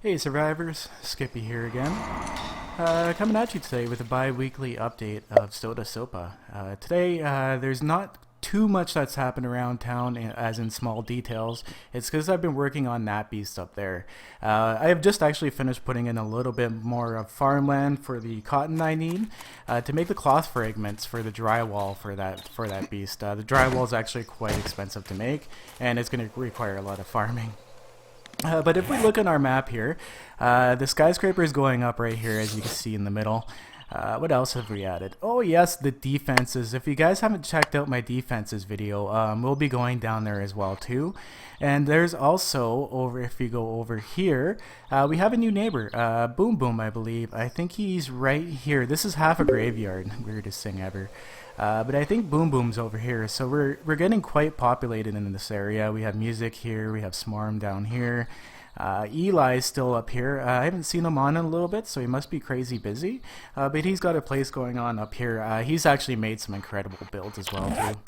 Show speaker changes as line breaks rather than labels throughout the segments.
Hey survivors, Skippy here again. Coming at you today with a bi-weekly update of Soda Sopa. Today there's not too much that's happened around town as in small details. It's because I've been working on that beast up there. I have just actually finished putting in a little bit more of farmland for the cotton I need to make the cloth fragments for the drywall for that beast. The drywall is actually quite expensive to make and it's going to require a lot of farming. But if we look on our map here, the skyscraper is going up right here, as you can see in the middle. What else have we added? Oh yes, the defenses. If you guys haven't checked out my defenses video, we'll be going down there as well too. And there's also, if you go over here, we have a new neighbor, Boom Boom, I believe. I think he's right here. This is half a graveyard. Weirdest thing ever. But I think Boom Boom's over here, so we're getting quite populated in this area. We have music here, we have Smarm down here. Eli's still up here. I haven't seen him on in a little bit, so he must be crazy busy. But he's got a place going on up here. He's actually made some incredible builds as well too.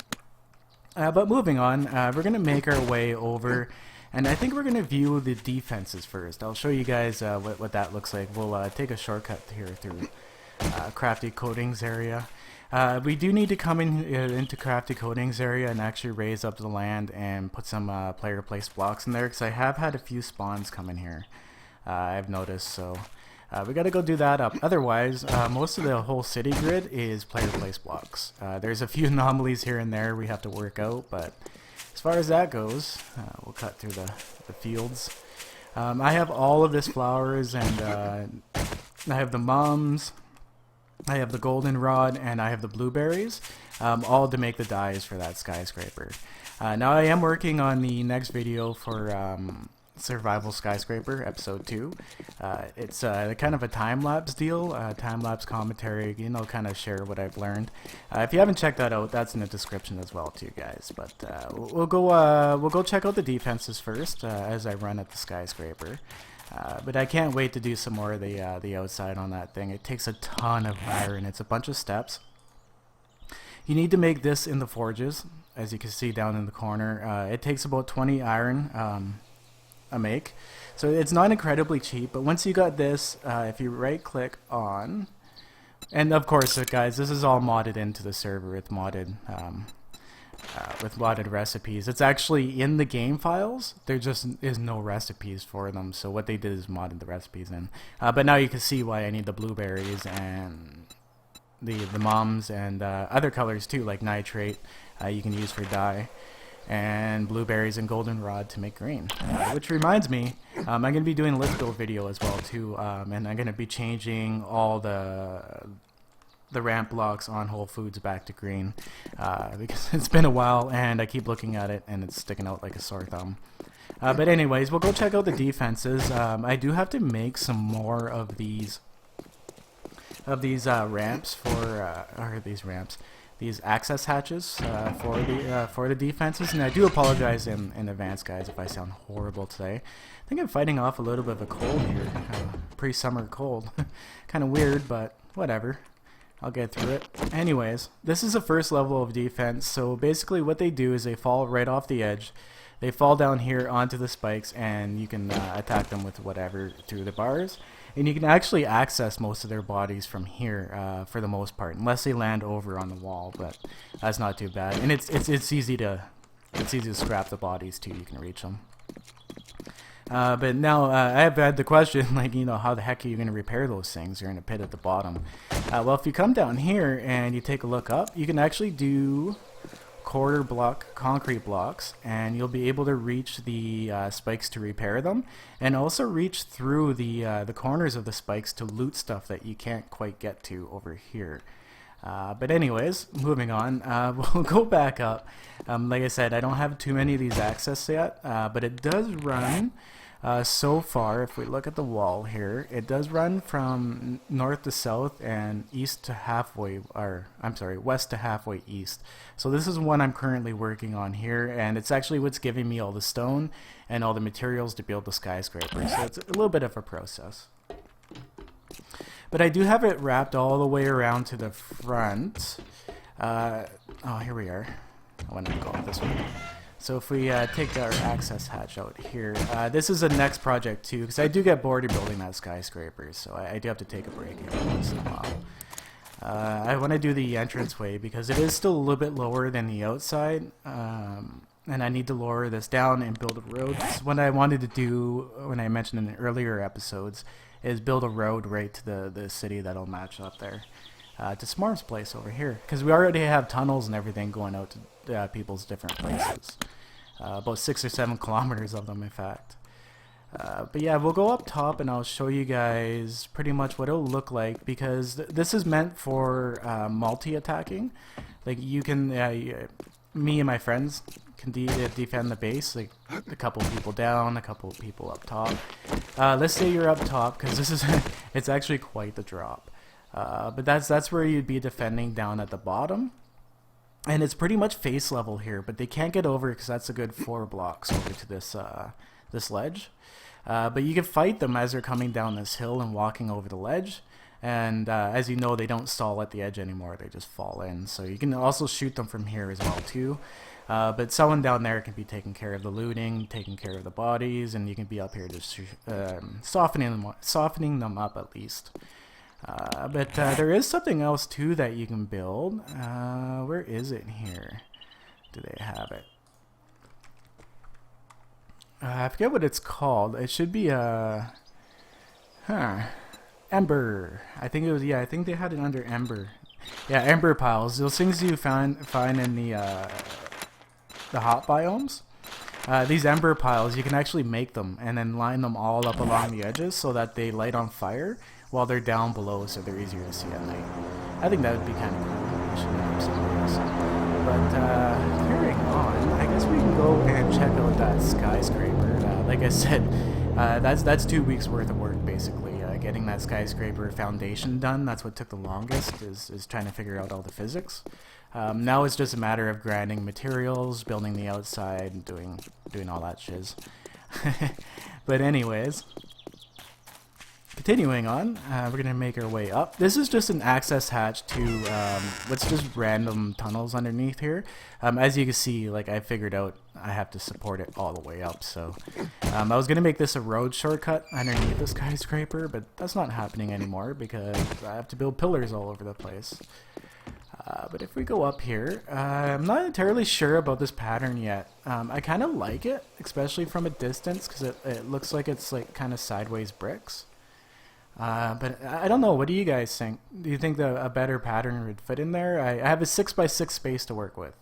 But moving on, we're gonna make our way over. And I think we're going to view the defenses first. I'll show you guys what that looks like. We'll take a shortcut here through Crafty Coatings area. We do need to come into Crafty Coatings area and actually raise up the land and put some player placed blocks in there, because I have had a few spawns come in here, I've noticed, so we gotta go do that up. Otherwise, most of the whole city grid is player placed blocks. There's a few anomalies here and there we have to work out, but as far as that goes, we'll cut through the fields. I have all of this flowers, and I have the mums, I have the goldenrod, and I have the blueberries, all to make the dyes for that skyscraper. Now I am working on the next video for Survival Skyscraper Episode 2. It's kind of a time-lapse deal, time-lapse commentary, you know, kind of share what I've learned. If you haven't checked that out, that's in the description as well too, guys. But we'll go check out the defenses first as I run at the skyscraper. But I can't wait to do some more of the outside on that thing. It takes a ton of iron. It's a bunch of steps. You need to make this in the forges, as you can see down in the corner. It takes about 20 iron a make. So it's not incredibly cheap, but once you got this, if you right click on, and of course guys, this is all modded into the server. It's modded with modded recipes. It's actually in the game files. There just is no recipes for them, so what they did is modded the recipes in. But now you can see why I need the blueberries and the mums and other colors too, like nitrate you can use for dye, and blueberries and goldenrod to make green. Which reminds me, I'm going to be doing a lift build video as well too, and I'm going to be changing all the ramp blocks on Whole Foods back to green, because it's been a while and I keep looking at it and it's sticking out like a sore thumb. But anyways, we'll go check out the defenses. I do have to make some more of these ramps for these access hatches for the defenses, and I do apologize in advance, guys, if I sound horrible today. I think I'm fighting off a little bit of a cold here, pre-summer cold. Kind of weird, but whatever. I'll get through it. Anyways, this is the first level of defense. So basically what they do is they fall right off the edge. They fall down here onto the spikes, and you can attack them with whatever through the bars. And you can actually access most of their bodies from here for the most part, unless they land over on the wall, but that's not too bad. And it's easy to scrap the bodies too. You can reach them. But now I have had the question, like, you know, how the heck are you going to repair those things? You're in a pit at the bottom. Well, if you come down here and you take a look up, you can actually do quarter block concrete blocks, and you'll be able to reach the spikes to repair them, and also reach through the corners of the spikes to loot stuff that you can't quite get to over here. But anyways, moving on, we'll go back up. Like I said, I don't have too many of these access yet, but it does run so far. If we look at the wall here, it does run from north to south and east to halfway, or I'm sorry, west to halfway east. So this is one I'm currently working on here, and it's actually what's giving me all the stone and all the materials to build the skyscraper. So it's a little bit of a process. But I do have it wrapped all the way around to the front. Oh, here we are. I want to go this way. So if we take our access hatch out here, this is the next project too, because I do get bored of building that skyscraper, so I do have to take a break here once in a while. I want to do the entranceway because it is still a little bit lower than the outside, and I need to lower this down and build a road. What I wanted to do, when I mentioned in the earlier episodes, is build a road right to the city that'll match up there. To Smart's place over here, because we already have tunnels and everything going out to people's different places. About 6 or 7 kilometers of them, in fact. But yeah, we'll go up top and I'll show you guys pretty much what it'll look like, because this is meant for multi-attacking. Like you can, me and my friends can defend the base, like a couple people down, a couple people up top. Let's say you're up top, because this is it's actually quite the drop. But that's where you'd be defending down at the bottom, and it's pretty much face level here, but they can't get over because that's a good 4 blocks over to this this ledge. But you can fight them as they're coming down this hill and walking over the ledge, and as you know, they don't stall at the edge anymore, they just fall in. So you can also shoot them from here as well too. But someone down there can be taking care of the looting, taking care of the bodies, and you can be up here just softening them up at least. But there is something else too that you can build. Where is it here? Do they have it? I forget what it's called. It should be Ember. I think it was, yeah, I think they had it under Ember. Yeah, Ember piles. Those things you find in the hot biomes. These Ember piles, you can actually make them and then line them all up along the edges so that they light on fire while they're down below, so they're easier to see at night. I think that would be kind of cool. I should make some of those. But carrying on, I guess we can go and check out that skyscraper. Like I said, that's 2 weeks worth of work basically. Getting that skyscraper foundation done, that's what took the longest, is trying to figure out all the physics. Now it's just a matter of grinding materials, building the outside, and doing all that shiz. But anyways, continuing on, we're going to make our way up. This is just an access hatch to what's just random tunnels underneath here. As you can see, like I figured out I have to support it all the way up. So I was going to make this a road shortcut underneath the skyscraper, but that's not happening anymore because I have to build pillars all over the place. But if we go up here, I'm not entirely sure about this pattern yet. I kind of like it, especially from a distance, because it looks like it's like kind of sideways bricks. But I don't know. What do you guys think? Do you think that a better pattern would fit in there? I have a 6x6 space to work with.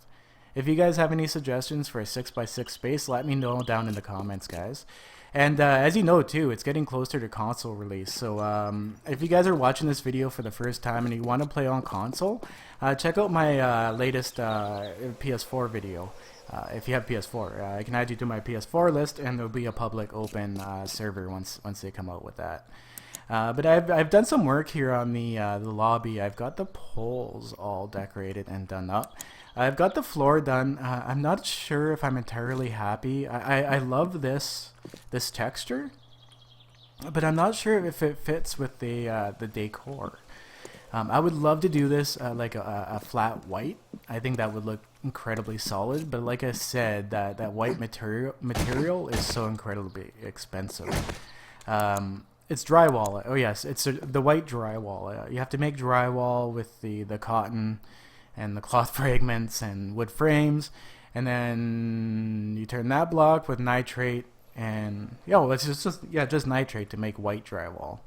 If you guys have any suggestions for a 6x6 space, let me know down in the comments, guys. And as you know too, it's getting closer to console release. So if you guys are watching this video for the first time and you want to play on console, check out my latest PS4 video. If you have PS4, I can add you to my PS4 list, and there'll be a public open server once they come out with that. But I've done some work here on the lobby. I've got the poles all decorated and done up. I've got the floor done. I'm not sure if I'm entirely happy. I love this texture, but I'm not sure if it fits with the decor. I would love to do this like a flat white. I think that would look incredibly solid. But like I said, that white material is so incredibly expensive. It's drywall. Oh yes, it's the white drywall. You have to make drywall with the cotton and the cloth fragments and wood frames, and then you turn that block with nitrate, and it's just nitrate to make white drywall.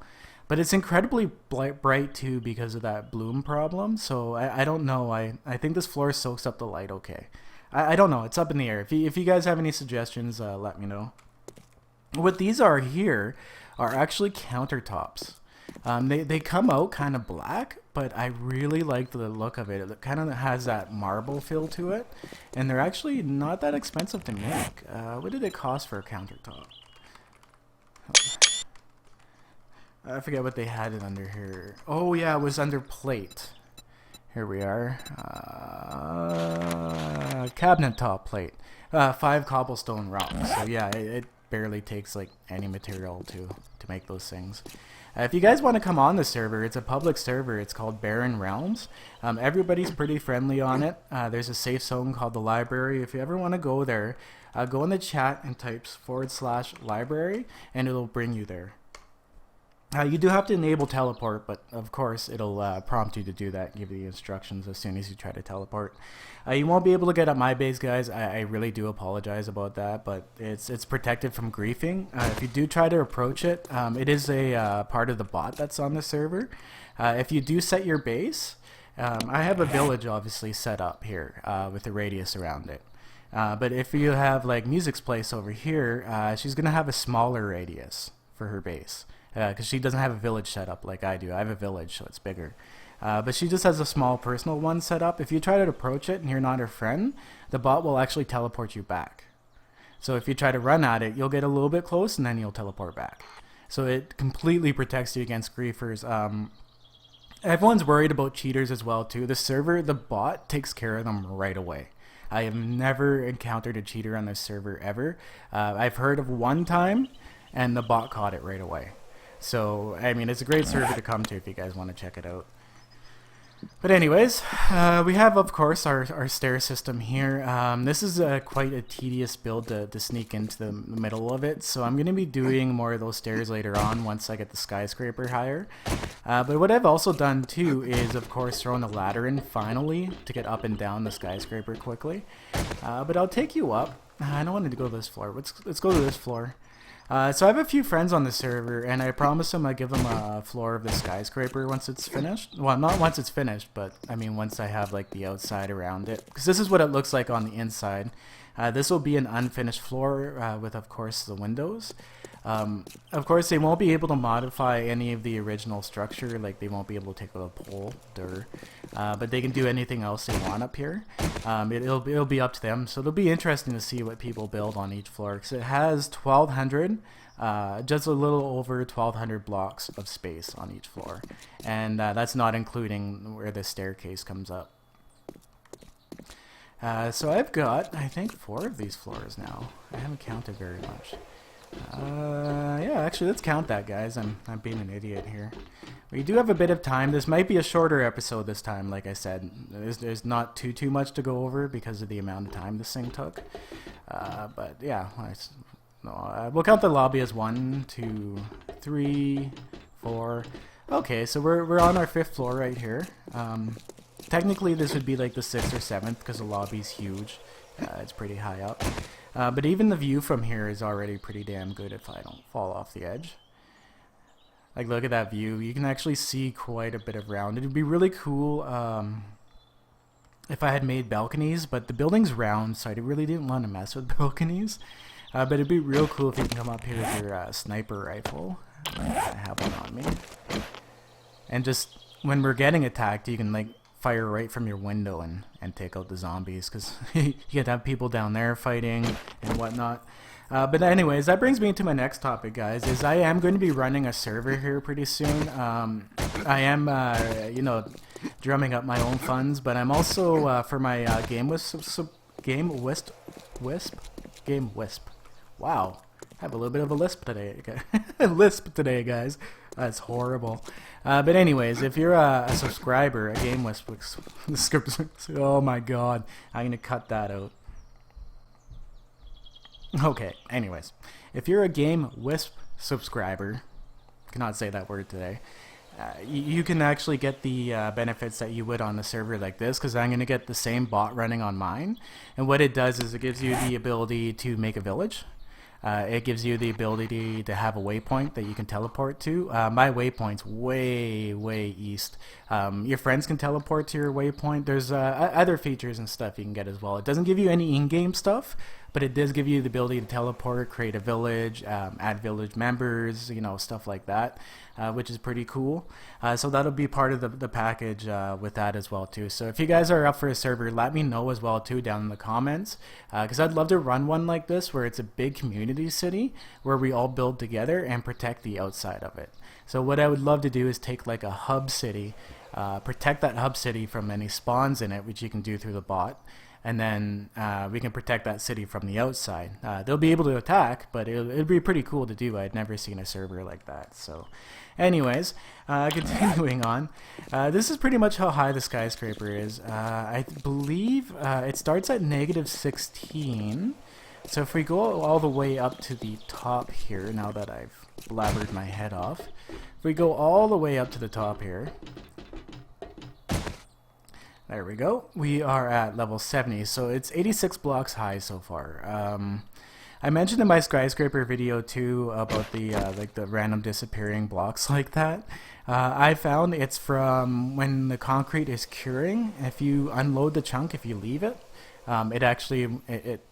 But it's incredibly bright too because of that bloom problem. So I don't know. I think this floor soaks up the light okay. I don't know. It's up in the air. If you guys have any suggestions, let me know. What these are here are actually countertops. They come out kind of black, but I really like the look of it. It kind of has that marble feel to it, and they're actually not that expensive to make. What did it cost for a countertop? I forget what they had it under here. Oh yeah, it was under plate. Here we are. Cabinet top plate. 5 cobblestone rocks. So yeah, barely takes like any material to make those things. If you guys want to come on the server, it's a public server. It's called Barren Realms. Everybody's pretty friendly on it. There's a safe zone called the library. If you ever want to go there, go in the chat and type /library, and it'll bring you there. You do have to enable teleport, but of course it'll prompt you to do that, give you the instructions as soon as you try to teleport. You won't be able to get at my base, guys. I really do apologize about that, but it's protected from griefing. If you do try to approach it, it is a part of the bot that's on the server. If you do set your base, I have a village obviously set up here with a radius around it. But if you have like Music's place over here, she's going to have a smaller radius for her base. Because she doesn't have a village set up like I do. I have a village, so it's bigger. But she just has a small personal one set up. If you try to approach it and you're not her friend, the bot will actually teleport you back. So if you try to run at it, you'll get a little bit close and then you'll teleport back. So it completely protects you against griefers. Everyone's worried about cheaters as well too. The server, the bot takes care of them right away. I have never encountered a cheater on this server ever. I've heard of one time and the bot caught it right away. So, I mean, it's a great server to come to if you guys want to check it out. But anyways, we have, of course, our stair system here. This is quite a tedious build to sneak into the middle of it. So I'm going to be doing more of those stairs later on once I get the skyscraper higher. But what I've also done, too, is, of course, throwing a ladder in finally to get up and down the skyscraper quickly. But I'll take you up. I don't want to go to this floor. Let's go to this floor. So I have a few friends on the server, and I promise them I give them a floor of the skyscraper once it's finished. Well, not once it's finished, but I mean once I have like the outside around it. Because this is what it looks like on the inside. This will be an unfinished floor with, of course, the windows. Of course, they won't be able to modify any of the original structure, like they won't be able to take out a pole, but they can do anything else they want up here. It'll be up to them, so it'll be interesting to see what people build on each floor, because it has 1,200, just a little over 1,200 blocks of space on each floor, and that's not including where the staircase comes up. So I've got, I think, 4 of these floors now. I haven't counted very much. Yeah, actually, let's count that, guys. I'm being an idiot here. We do have a bit of time. This might be a shorter episode this time, like I said. There's not too much to go over because of the amount of time this thing took. But yeah, we'll count the lobby as 1, 2, 3, 4. Okay, so we're on our 5th floor right here. Technically, this would be like the 6th or 7th because the lobby's huge. It's pretty high up. But even the view from here is already pretty damn good if I don't fall off the edge. Like, look at that view. You can actually see quite a bit of round. It would be really cool if I had made balconies, but the building's round, so I really didn't want to mess with balconies. But it'd be real cool if you can come up here with your sniper rifle. I have one on me. And just, when we're getting attacked, you can, like, fire right from your window and take out the zombies, because you can have people down there fighting and whatnot. But anyways, that brings me into my next topic, guys, is I am going to be running a server here pretty soon. I am, you know, drumming up my own funds, but I'm also, for my Game Wisp. Wow. I have a little bit of a lisp today, guys. That's horrible. But anyways, if you're a subscriber, a Game Wisp, oh my god, I'm going to cut that out. Okay, anyways, if you're a Game Wisp subscriber, cannot say that word today, you can actually get the benefits that you would on a server like this, because I'm going to get the same bot running on mine. And what it does is it gives you the ability to make a village. It gives you the ability to have a waypoint that you can teleport to. My waypoint's way east. Your friends can teleport to your waypoint. There's other features and stuff you can get as well. It doesn't give you any in-game stuff, but it does give you the ability to teleport, create a village, add village members, you know, stuff like that, which is pretty cool. So that'll be part of the package with that as well too. So if you guys are up for a server, let me know as well too down in the comments, because I'd love to run one like this where it's a big community city where we all build together and protect the outside of it. So what I would love to do is take like a hub city, protect that hub city from any spawns in it, which you can do through the bot. and then we can protect that city from the outside. They'll be able to attack, but it'll be pretty cool to do. I'd never seen a server like that. So anyways, continuing on, this is pretty much how high the skyscraper is. I believe it starts at -16. So if we go all the way up to the top here, now that I've blabbered my head off, if we go all the way up to the top here, there we go, we are at level 70, so it's 86 blocks high so far. I mentioned in my skyscraper video too about the like the random disappearing blocks like that. I found it's from when the concrete is curing. If you unload the chunk, if you leave it, it actually it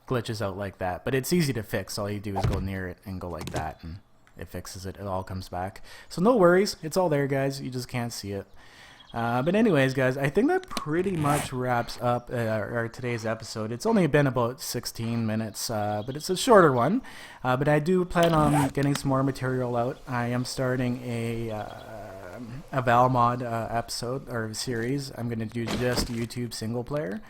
glitches out like that. But it's easy to fix. All you do is go near it and go like that, and it fixes it. It all comes back. So no worries, it's all there, guys. You just can't see it. But anyways, guys, I think that pretty much wraps up our today's episode. It's only been about 16 minutes, but it's a shorter one. But I do plan on getting some more material out. I am starting a Valmod episode or series. I'm going to do just YouTube single player.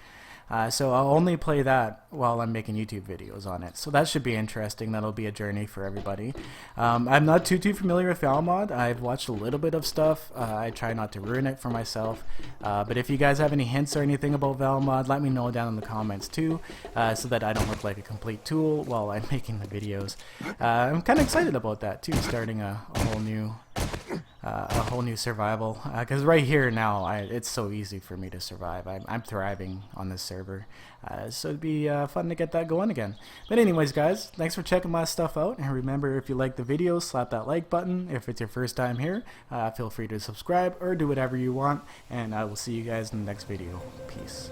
So I'll only play that while I'm making YouTube videos on it. So that should be interesting. That'll be a journey for everybody. I'm not too familiar with Valmod. I've watched a little bit of stuff. I try not to ruin it for myself. But if you guys have any hints or anything about Valmod, let me know down in the comments too, so that I don't look like a complete tool while I'm making the videos. I'm kind of excited about that too, starting a whole new survival, because right here now it's so easy for me to survive. I'm thriving on this server, so it'd be fun to get that going again. But anyways, guys, thanks for checking my stuff out, and remember, if you like the video, slap that like button. If it's your first time here, feel free to subscribe or do whatever you want, and I will see you guys in the next video. Peace.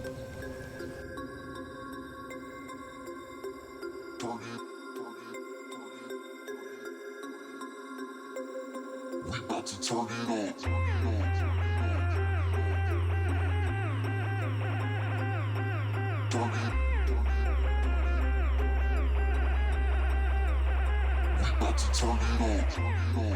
We about to turn it on. We about to turn it on.